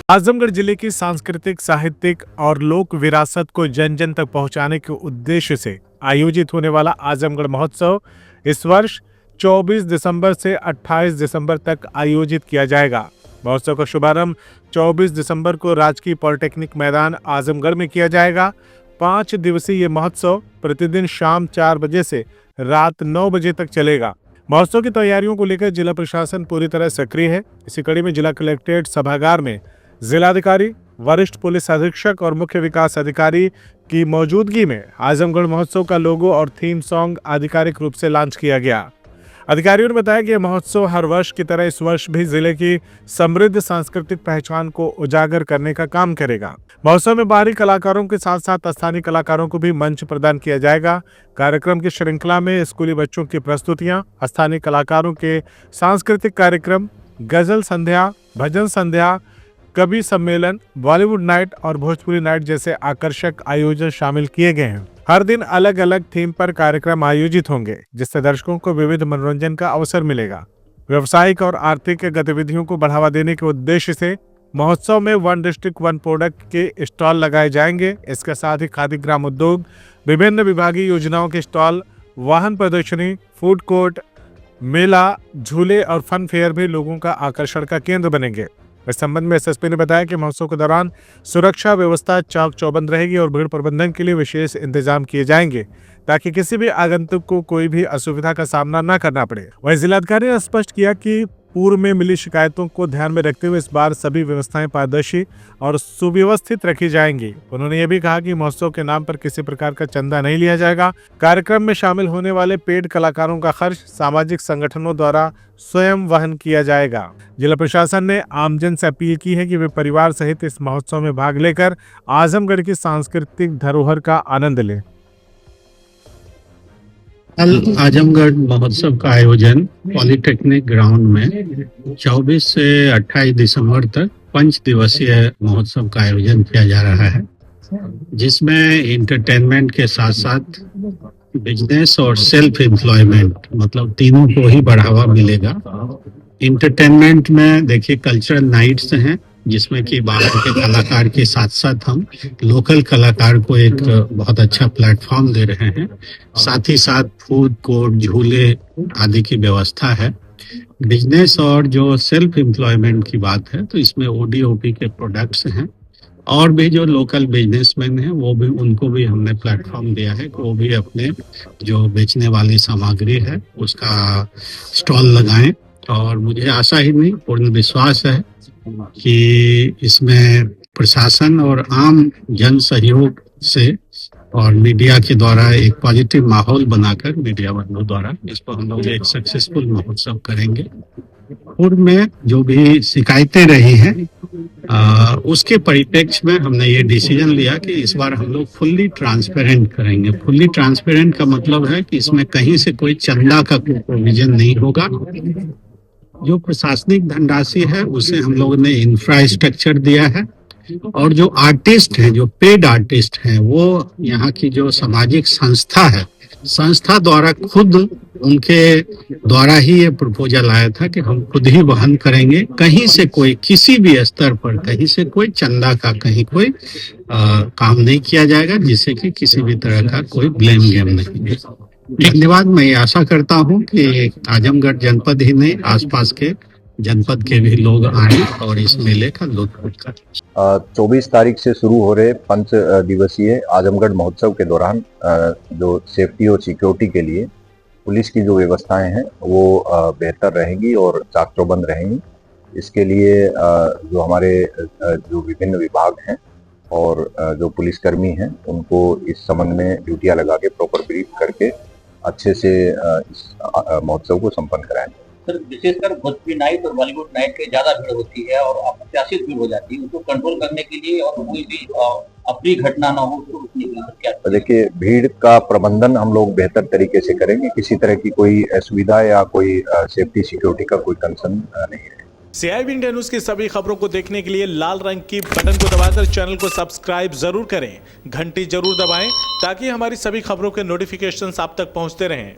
आजमगढ़ जिले की सांस्कृतिक, साहित्यिक और लोक विरासत को जन जन तक पहुंचाने के उद्देश्य से आयोजित होने वाला आजमगढ़ महोत्सव इस वर्ष 24 दिसंबर से 28 दिसंबर तक आयोजित किया जाएगा। महोत्सव का शुभारंभ 24 दिसंबर को राजकीय पॉलिटेक्निक मैदान आजमगढ़ में किया जाएगा। 5 दिवसीय ये महोत्सव प्रतिदिन शाम 4 बजे से रात 9 बजे तक चलेगा। महोत्सव की तैयारियों को लेकर जिला प्रशासन पूरी तरह सक्रिय है। इसी कड़ी में जिला कलेक्ट्रेट सभागार में जिलाधिकारी, वरिष्ठ पुलिस अधीक्षक और मुख्य विकास अधिकारी की मौजूदगी में आजमगढ़ महोत्सव का लोगो और थीम सॉन्ग आधिकारिक रूप से लॉन्च किया गया। अधिकारियों ने बताया कि यह महोत्सव हर वर्ष की तरह इस वर्ष भी जिले की समृद्ध सांस्कृतिक पहचान को उजागर करने का काम करेगा। महोत्सव में बाहरी कलाकारों के साथ साथ स्थानीय कलाकारों को भी मंच प्रदान किया जाएगा। कार्यक्रम की श्रृंखला में स्कूली बच्चों की प्रस्तुतियां, स्थानीय कलाकारों के सांस्कृतिक कार्यक्रम, गजल संध्या, भजन संध्या, कवि सम्मेलन, बॉलीवुड नाइट और भोजपुरी नाइट जैसे आकर्षक आयोजन शामिल किए गए हैं। हर दिन अलग अलग थीम पर कार्यक्रम आयोजित होंगे, जिससे दर्शकों को विविध मनोरंजन का अवसर मिलेगा। व्यावसायिक और आर्थिक गतिविधियों को बढ़ावा देने के उद्देश्य से महोत्सव में वन डिस्ट्रिक्ट वन प्रोडक्ट के स्टॉल लगाए जाएंगे। इसके साथ ही खादी ग्राम उद्योग, विभिन्न विभागीय योजनाओं के स्टॉल, वाहन प्रदर्शनी, फूड कोर्ट, मेला, झूले और फन फेयर भी लोगों का आकर्षण का केंद्र बनेंगे। इस संबंध में एसएसपी ने बताया कि महोत्सव के दौरान सुरक्षा व्यवस्था चाक चौबंद रहेगी और भीड़ प्रबंधन के लिए विशेष इंतजाम किए जाएंगे, ताकि किसी भी आगंतुक को कोई भी असुविधा का सामना न करना पड़े। वहीं जिलाधिकारी ने स्पष्ट किया कि पूर्व में मिली शिकायतों को ध्यान में रखते हुए इस बार सभी व्यवस्थाएं पारदर्शी और सुव्यवस्थित रखी जाएंगी। उन्होंने ये भी कहा कि महोत्सव के नाम पर किसी प्रकार का चंदा नहीं लिया जाएगा। कार्यक्रम में शामिल होने वाले पेड कलाकारों का खर्च सामाजिक संगठनों द्वारा स्वयं वहन किया जाएगा। जिला प्रशासन ने आमजन से अपील की है कि वे परिवार सहित इस महोत्सव में भाग लेकर आजमगढ़ की सांस्कृतिक धरोहर का आनंद लें। कल आजमगढ़ महोत्सव का आयोजन पॉलिटेक्निक ग्राउंड में 24 से 28 दिसंबर तक 5 दिवसीय महोत्सव का आयोजन किया जा रहा है, जिसमें इंटरटेनमेंट के साथ साथ बिजनेस और सेल्फ एम्प्लॉयमेंट मतलब तीनों को ही बढ़ावा मिलेगा। इंटरटेनमेंट में देखिए कल्चरल नाइट्स हैं, जिसमें कि बाहर के कलाकार के साथ साथ हम लोकल कलाकार को एक बहुत अच्छा प्लेटफॉर्म दे रहे हैं। साथ ही साथ फूड कोर्ट, झूले आदि की व्यवस्था है। बिजनेस और जो सेल्फ एम्प्लॉयमेंट की बात है तो इसमें ओडीओपी के प्रोडक्ट्स हैं और भी जो लोकल बिजनेसमैन हैं वो भी, उनको भी हमने प्लेटफॉर्म दिया है कि वो भी अपने जो बेचने वाली सामग्री है उसका स्टॉल लगाएं। और मुझे आशा ही नहीं, पूर्ण विश्वास है कि इसमें प्रशासन और आम जन सहयोग से और मीडिया के द्वारा एक पॉजिटिव माहौल बनाकर मीडिया वालों द्वारा इस पर हम लोग एक सक्सेसफुल महोत्सव करेंगे। पूर्व में जो भी शिकायतें रही हैं उसके परिप्रेक्ष्य में हमने ये डिसीजन लिया कि इस बार हम लोग फुल्ली ट्रांसपेरेंट करेंगे। फुल्ली ट्रांसपेरेंट का मतलब है कि इसमें कहीं से कोई चंदा का कोई प्रोविजन नहीं होगा। जो प्रशासनिक धनराशि है उसे हम लोगों ने इंफ्रास्ट्रक्चर दिया है और जो आर्टिस्ट हैं, जो पेड आर्टिस्ट हैं, वो यहाँ की जो सामाजिक संस्था है, संस्था द्वारा खुद उनके द्वारा ही ये प्रपोजल आया था कि हम खुद ही वहन करेंगे। कहीं से कोई किसी भी स्तर पर कहीं से कोई चंदा का कहीं कोई काम नहीं किया जाएगा, जिससे कि किसी भी तरह का कोई ब्लेम गेम नहीं। धन्यवाद। मैं ये आशा करता हूँ कि आजमगढ़ जनपद ही नहीं, आसपास के जनपद के भी लोग आए और इस मेले का लुत्फ उठाएं। 24 तारीख से शुरू हो रहे 5 दिवसीय आजमगढ़ महोत्सव के दौरान जो सेफ्टी और सिक्योरिटी के लिए पुलिस की जो व्यवस्थाएं हैं वो बेहतर रहेंगी और चाक चौबंद रहेंगी। इसके लिए जो हमारे जो विभिन्न विभाग हैं और जो पुलिसकर्मी हैं उनको इस संबंध में ड्यूटियां लगा के प्रॉपर ब्रीफ करके अच्छे से इस महोत्सव को संपन्न कराएं। सर, विशेषकर भोजपुरी नाइट और बॉलीवुड नाइट के ज्यादा भीड़ होती है और अप्रत्याशित भीड़ हो जाती है, उसको कंट्रोल करने के लिए और कोई भी अप्रिय घटना ना हो उसको रोकने के लिए क्या? देखिए, भीड़ का प्रबंधन हम लोग बेहतर तरीके से करेंगे। किसी तरह की कोई असुविधा या कोई सेफ्टी सिक्योरिटी का कोई कंसर्न नहीं है। CIB इंडिया न्यूज की सभी खबरों को देखने के लिए लाल रंग की बटन को दबाकर चैनल को सब्सक्राइब जरूर करें, घंटी जरूर दबाएं ताकि हमारी सभी खबरों के नोटिफिकेशंस आप तक पहुंचते रहें।